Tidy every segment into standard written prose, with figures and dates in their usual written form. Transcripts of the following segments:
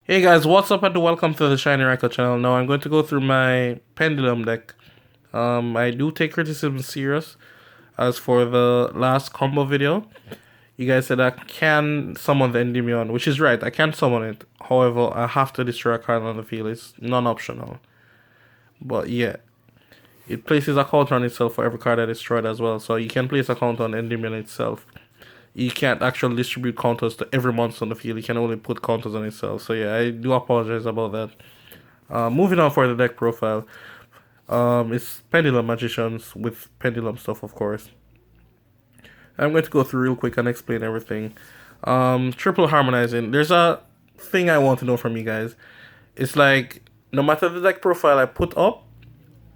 Hey guys, what's up and welcome to the Shiny Record channel. Now I'm going to go through my Pendulum deck. I do take criticism serious. As for the last combo video, you guys said I can summon the Endymion, which is right, I can summon it. However, I have to destroy a card on the field. It's non-optional. But yeah, it places a counter on itself for every card I destroyed as well. So you can place a counter on Endymion itself. You can't actually distribute counters to every monster on the field. You can only put counters on itself. So yeah, I do apologize about that. Moving on for the deck profile. It's Pendulum Magicians with Pendulum stuff, of course. I'm going to go through real quick and explain everything. Triple harmonizing. There's a thing I want to know from you guys. It's like, no matter the deck profile I put up,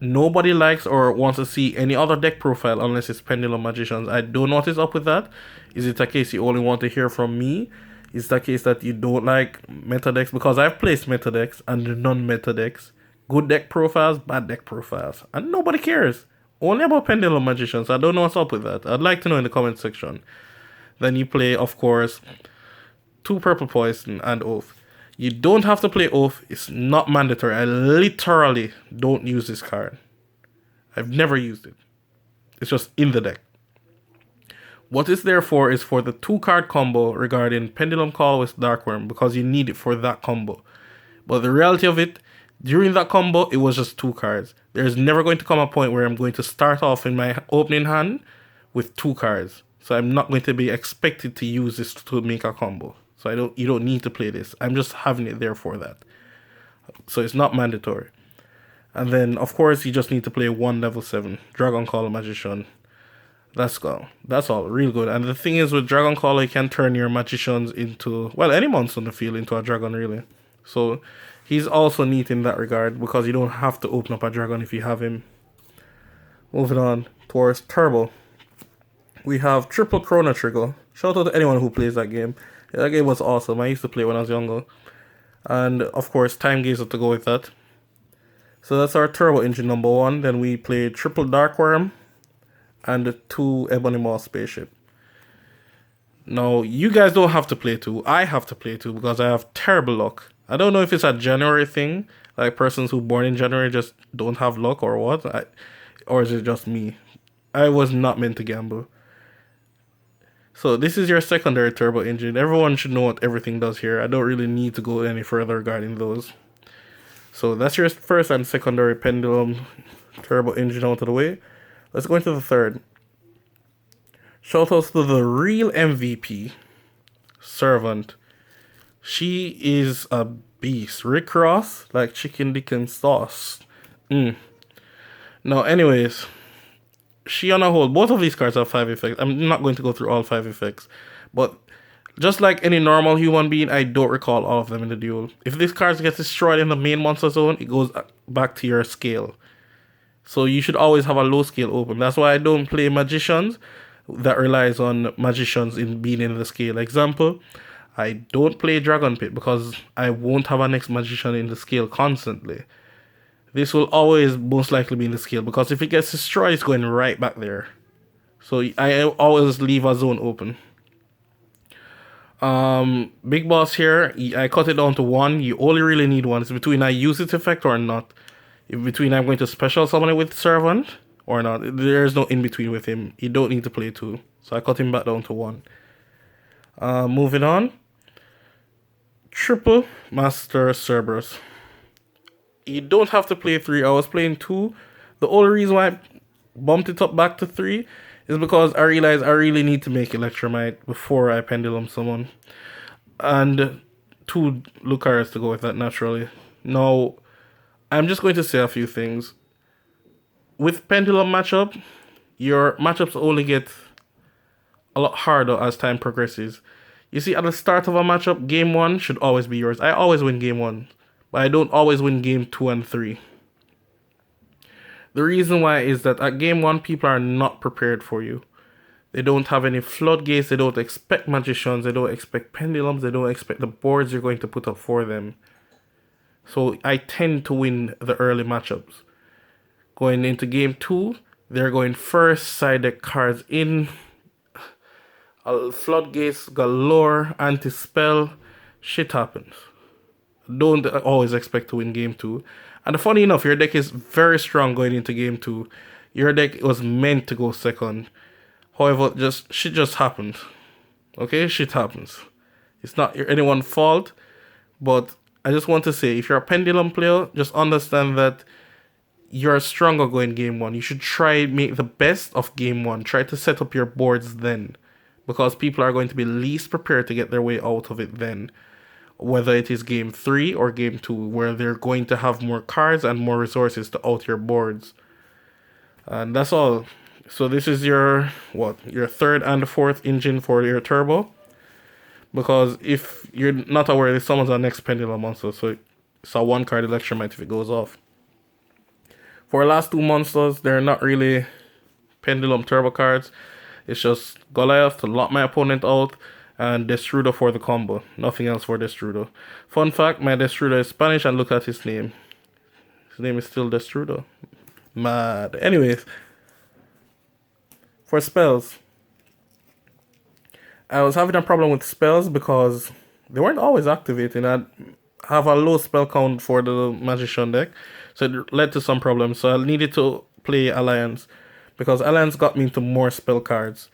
nobody likes or wants to see any other deck profile unless it's Pendulum Magicians. I don't know what is up with that. Is it a case you only want to hear from me? Is it a case that you don't like meta decks? Because I've placed meta decks and non-meta decks. Good deck profiles, bad deck profiles. And nobody cares. Only about Pendulum Magicians. I don't know what's up with that. I'd like to know in the comment section. Then you play, of course, 2 Purple Poison and Oath. You don't have to play Oath. It's not mandatory. I literally don't use this card. I've never used it. It's just in the deck. What it's there for is for the 2-card combo regarding Pendulum Call with Darkworm, because you need it for that combo. But the reality of it, during that combo, it was just 2 cards. There's never going to come a point where I'm going to start off in my opening hand with 2 cards. So I'm not going to be expected to use this to make a combo. So you don't need to play this. I'm just having it there for that. So it's not mandatory. And then, of course, you just need to play 1 level 7. Dragon Caller Magician. That's all. That's all. Real good. And the thing is, with Dragon Caller, you can turn your magicians into, well, any monster on the field into a dragon, really. So he's also neat in that regard, because you don't have to open up a dragon if you have him. Moving on towards Turbo. We have Triple Chrono Trigger. Shout out to anyone who plays that game. Yeah, that game was awesome. I used to play when I was younger. And, of course, Time Gazer to go with that. So that's our Turbo Engine number 1. Then we play Triple Darkworm and the 2 Ebony Moss Spaceship. Now, you guys don't have to play 2. I have to play 2 because I have terrible luck. I don't know if it's a January thing, like persons who born in January just don't have luck or what. Or is it just me? I was not meant to gamble. So this is your secondary turbo engine. Everyone should know what everything does here. I don't really need to go any further regarding those. So that's your first and secondary Pendulum turbo engine out of the way. Let's go into the third. Shoutouts to the real MVP, Servant. She is a beast. Rick Ross, like chicken Dickens sauce. Now, anyways, she on a whole, both of these cards have 5 effects. I'm not going to go through all 5 effects, but just like any normal human being, I don't recall all of them in the duel. If this card gets destroyed in the main monster zone, it goes back to your scale. So you should always have a low scale open. That's why I don't play Magicians that relies on Magicians in being in the scale. Example, I don't play Dragon Pit because I won't have a next Magician in the scale constantly. This will always most likely be in the scale, because if it gets destroyed, it's going right back there. So I always leave a zone open. Big Boss here, I cut it down to 1. You only really need 1. It's between I use its effect or not. In between I'm going to special summon it with Servant or not. There's no in between with him. You don't need to play 2. So I cut him back down to 1. Moving on. Triple Master Cerberus. You don't have to play 3. I was playing 2. The only reason why I bumped it up back to 3 is because I realized I really need to make Electromite before I Pendulum summon. And 2 Lucaris to go with that, naturally. Now, I'm just going to say a few things. With Pendulum matchup, your matchups only get a lot harder as time progresses. You see, at the start of a matchup, game 1 should always be yours. I always win game 1. But I don't always win game 2 and 3. The reason why is that at game 1, people are not prepared for you. They don't have any floodgates, they don't expect magicians, they don't expect pendulums, they don't expect the boards you're going to put up for them. So I tend to win the early matchups. Going into game 2, they're going first, side deck cards in, floodgates galore, anti-spell, shit happens. Don't always expect to win game 2. And funny enough, your deck is very strong going into game 2. Your deck was meant to go second. However, shit just happened. Okay, shit happens. It's not anyone's fault, but I just want to say, if you're a Pendulum player, just understand that you're stronger going game 1. You should try make the best of game 1. Try to set up your boards then, because people are going to be least prepared to get their way out of it then. Whether it is game 3 or game 2, where they're going to have more cards and more resources to out your boards. And that's all. So this is your third and fourth engine for your turbo. Because if you're not aware, this summons our next Pendulum monster, so it's a 1 card Electromite if it goes off. For our last 2 monsters, they're not really Pendulum turbo cards. It's just Goliath to lock my opponent out, and Destrudo for the combo. Nothing else for Destrudo. Fun fact, my Destrudo is Spanish, and look at his name. His name is still Destrudo. Mad. Anyways, for spells, I was having a problem with spells because they weren't always activating. I have a low spell count for the Magician deck, so it led to some problems. So I needed to play Alliance, because Alliance got me into more spell cards.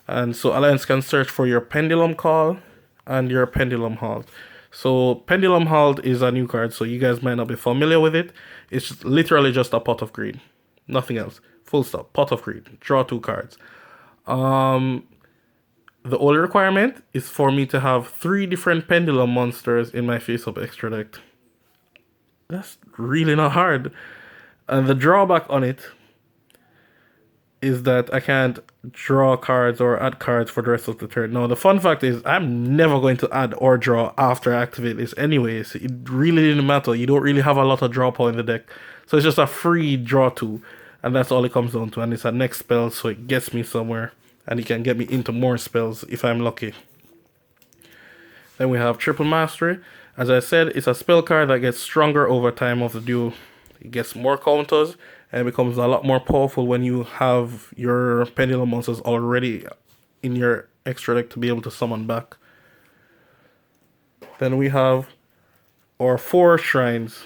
And so Alliance can search for your Pendulum Call and your Pendulum Halt. So Pendulum Halt is a new card, so you guys might not be familiar with it. It's literally just a pot of greed. Nothing else. Full stop. Pot of greed. Draw 2 cards. The only requirement is for me to have 3 different Pendulum monsters in my face-up extra deck. That's really not hard. And the drawback on it is that I can't draw cards or add cards for the rest of the turn. Now, the fun fact is I'm never going to add or draw after I activate this anyways. It really didn't matter. You don't really have a lot of draw power in the deck. So it's just a free draw 2. And that's all it comes down to. And it's a next spell, so it gets me somewhere. And it can get me into more spells if I'm lucky. Then we have Triple Mastery. As I said, it's a spell card that gets stronger over time of the duel. It gets more counters, and it becomes a lot more powerful when you have your Pendulum monsters already in your extra deck to be able to summon back. Then we have our 4 shrines,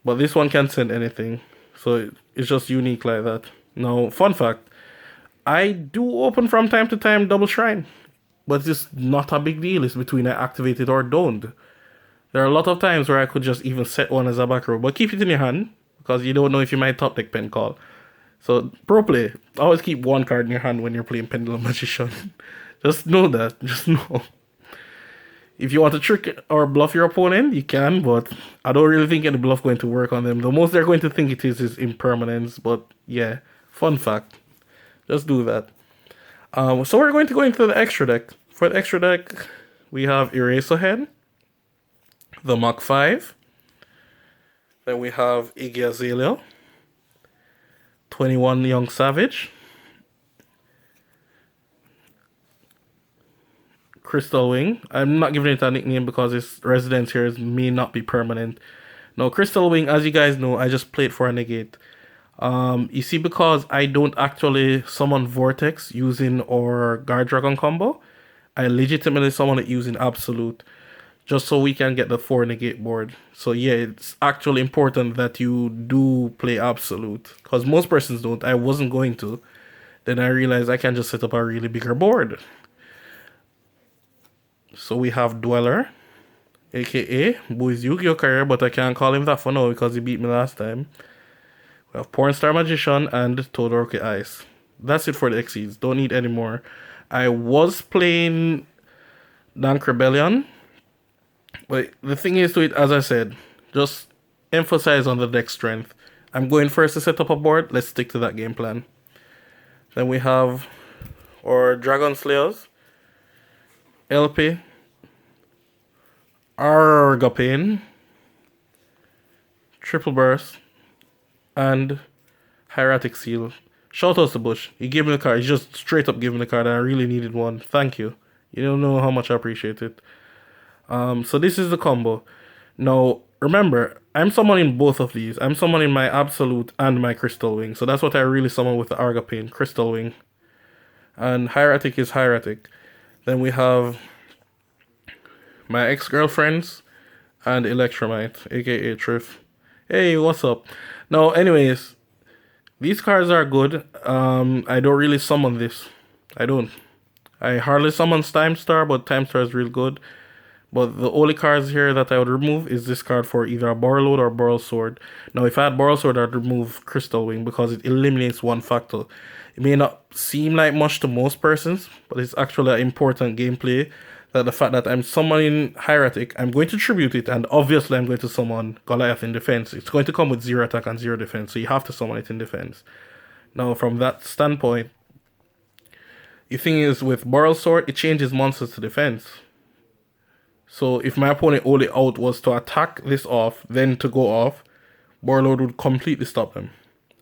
but this one can't send anything, so it's just unique like that. Now, fun fact, I do open from time to time double shrine, but it's not a big deal. It's between I activate it or don't. There are a lot of times where I could just even set one as a back row, but keep it in your hand, because you don't know if you might top deck pen call. So, pro play, always keep 1 card in your hand when you're playing Pendulum Magician. Just know that, just know. If you want to trick or bluff your opponent, you can, but I don't really think any bluff going to work on them. The most they're going to think it is impermanence, but yeah, fun fact. Just do that. So we're going to go into the extra deck. For the extra deck, we have Eraserhead, the Mach 5. Then we have Iggy Azalea, 21 Young Savage, Crystal Wing. I'm not giving it a nickname because its residence here may not be permanent. Now, Crystal Wing, as you guys know, I just played for a negate. You see, because I don't actually summon Vortex using our Guardragon combo, I legitimately summon it using Absolute, just so we can get the 4 negate board. So yeah, it's actually important that you do play Absolute, because most persons don't. I wasn't going to. Then I realized I can just set up a really bigger board. So we have Dweller, aka who is Yu-Gi-Oh! Career, but I can't call him that for now because he beat me last time. We have Porn Star Magician and Todoroki Ice. That's it for the Xyz. Don't need any more. I was playing Dank Rebellion, but the thing is to it, as I said, just emphasize on the deck strength. I'm going first to set up a board. Let's stick to that game plan. Then we have our Dragon Slayers, LP, Argapane, Triple Burst, and Hieratic Seal. Shout out to Bush. He gave me the card. He just straight up gave me the card. I really needed one. Thank you. You don't know how much I appreciate it. So this is the combo. Now, remember, I'm summoning both of these. I'm summoning my Absolute and my Crystal Wing. So that's what I really summon with the Argapane, Crystal Wing. And Hieratic is Hieratic. Then we have my ex-girlfriends and Electromite, aka Triff. Hey, what's up? Now, anyways, these cards are good. I don't really summon this. I don't. I hardly summon Time Star, but Time Star is real good. But the only cards here that I would remove is this card for either a Borreload or Boral Sword. Now, if I had Boral Sword, I'd remove Crystal Wing because it eliminates one factor. It may not seem like much to most persons, but it's actually an important gameplay. That the fact that I'm summoning Hieratic, I'm going to tribute it, and obviously I'm going to summon Goliath in defense. It's going to come with 0 attack and 0 defense, so you have to summon it in defense. Now, from that standpoint, the thing is with Boral Sword, it changes monsters to defense. So if my opponent only out was to attack this off, then to go off, Borreload would completely stop them.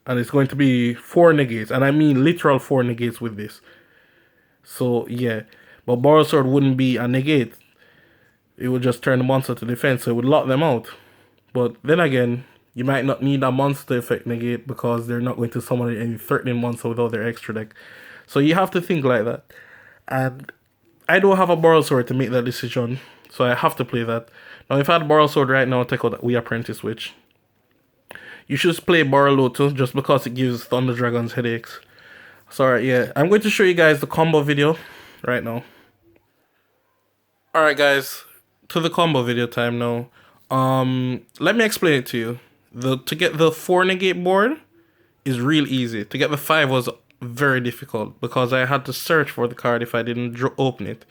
And it's going to be 4 negates, and I mean literal 4 negates with this. So yeah, but Boral Sword wouldn't be a negate. It would just turn the monster to defense, so it would lock them out. But then again, you might not need a monster effect negate because they're not going to summon any threatening monster without their extra deck. So you have to think like that. And I don't have a Boral Sword to make that decision, so I have to play that. Now, if I had Boral Sword right now, take out that We Apprentice Witch. You should play Borreload too, just because it gives Thunder Dragons headaches. Sorry, yeah. I'm going to show you guys the combo video right now. Alright guys, to the combo video time now. Let me explain it to you. To get the 4 negate board is real easy. To get the 5 was very difficult because I had to search for the card if I didn't open it.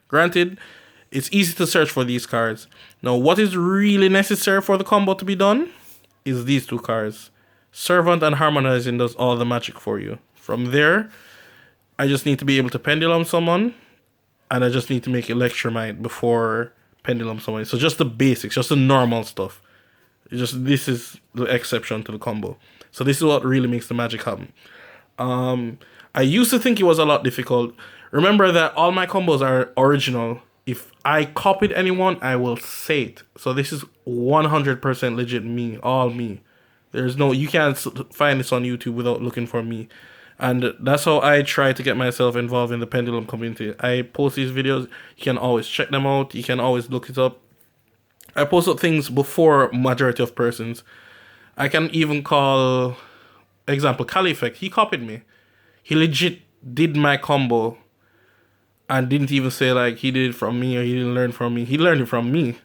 Granted, it's easy to search for these cards. Now, what is really necessary for the combo to be done is these 2 cards. Servant and Harmonizing does all the magic for you. From there, I just need to be able to Pendulum Summon, and I just need to make Electromite before Pendulum Summon. So just the basics, just the normal stuff. This is the exception to the combo. So this is what really makes the magic happen. I used to think it was a lot difficult. Remember that all my combos are original. If I copied anyone, I will say it. So this is 100% legit me, all me. There's no, you can't find this on YouTube without looking for me. And that's how I try to get myself involved in the Pendulum community. I post these videos, you can always check them out, you can always look it up. I post up things before majority of persons. I can even call, example, Califect, he copied me. He legit did my combo and didn't even say like he did it from me or he didn't learn from me. He learned it from me.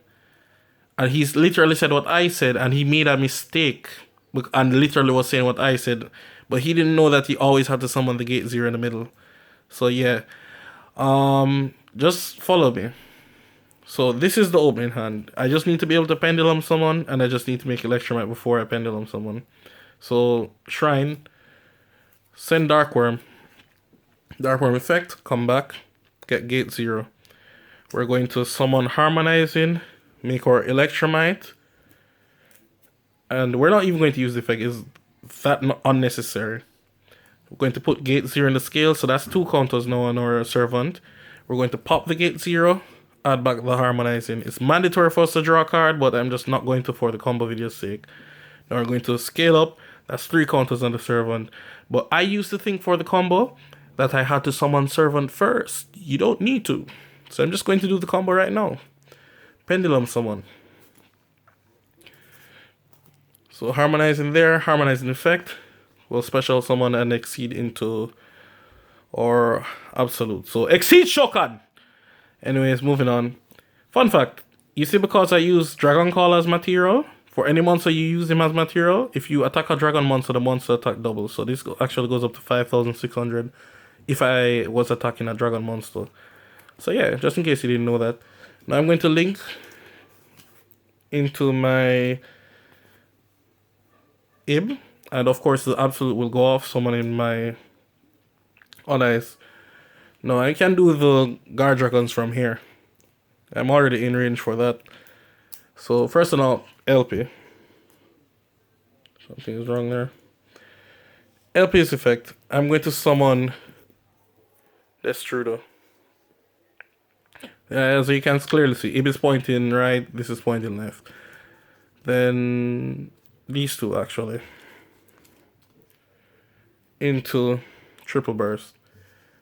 And he's literally said what I said, and he made a mistake and literally was saying what I said. But he didn't know that he always had to summon the gate 0 in the middle. So yeah. Just follow me. So this is the opening hand. I just need to be able to Pendulum Summon, and I just need to make Electromite before I Pendulum Summon. So Shrine, send Darkworm. Darkworm effect, come back, get gate 0. We're going to summon Harmonizing, make our Electromite. And we're not even going to use the effect, it's that unnecessary. We're going to put gate 0 in the scale, so that's 2 counters now on our Servant. We're going to pop the gate 0, add back the Harmonizing. It's mandatory for us to draw a card, but I'm just not going to for the combo video's sake. Now we're going to scale up, that's 3 counters on the Servant. But I used to think for the combo that I had to summon Servant first. You don't need to. So I'm just going to do the combo right now. Pendulum Summon. So Harmonizing there, Harmonizing effect. We'll special summon and exceed into or absolute. So exceed Shokan! Anyways, moving on. Fun fact. You see, because I use Dragon Call as material, for any monster you use him as material, if you attack a dragon monster, the monster attack doubles. So this actually goes up to 5,600 if I was attacking a dragon monster. So yeah, just in case you didn't know that. Now I'm going to link into my IB, and of course the absolute will go off, summoning my allies. No, I can do the Guardragons from here. I'm already in range for that. So first of all, LP. Something is wrong there. LP's effect. I'm going to summon Destrudo. As you can clearly see, IB is pointing right, this is pointing left. Then these two actually. Into Triple Burst.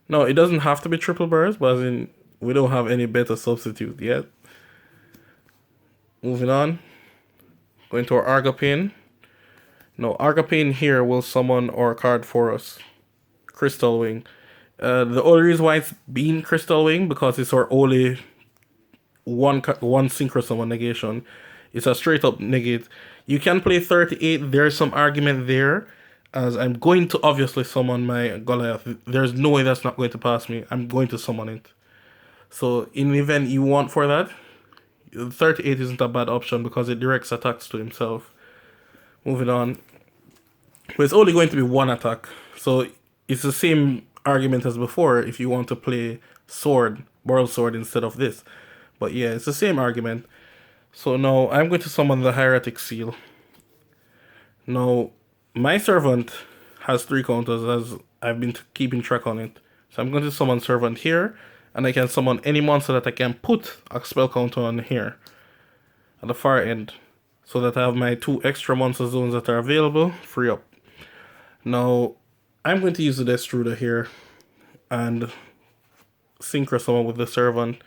No, it doesn't have to be Triple Burst, but as in we don't have any better substitute yet. Moving on. Going to our Argopane. No, Argopane here will summon our card for us. Crystal Wing. The only reason why it's been Crystal Wing because it's our only one synchro summon negation. It's a straight up negate. You can play 38. There's some argument there, as I'm going to obviously summon my Goliath. There's no way that's not going to pass me. I'm going to summon it. So in the event you want for that, 38 isn't a bad option because it directs attacks to himself. Moving on. But it's only going to be one attack. So it's the same argument as before if you want to play sword, Moral Sword instead of this. But yeah, it's the same argument. So now I'm going to summon the Hieratic Seal. Now, my Servant has 3 counters as I've been keeping track on it. So I'm going to summon Servant here, and I can summon any monster that I can put a spell counter on here at the far end, so that I have my 2 extra monster zones that are available free up. Now, I'm going to use the Destruder here and synchro summon with the Servant.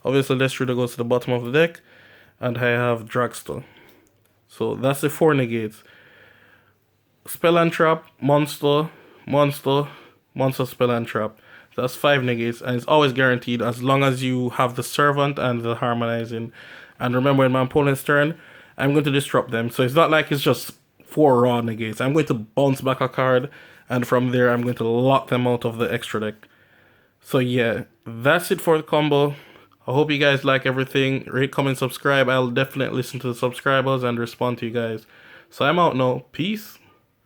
Obviously, Destruder goes to the bottom of the deck, and I have Dragster. So that's the 4 negates. Spell and Trap, Monster, Monster, Monster, Spell and Trap. That's 5 negates, and it's always guaranteed as long as you have the Servant and the Harmonizing. And remember, in my opponent's turn, I'm going to disrupt them. So it's not like it's just 4 raw negates. I'm going to bounce back a card, and from there, I'm going to lock them out of the extra deck. So yeah, that's it for the combo. I hope you guys like everything. Rate, comment, subscribe. I'll definitely listen to the subscribers and respond to you guys. So I'm out now. Peace.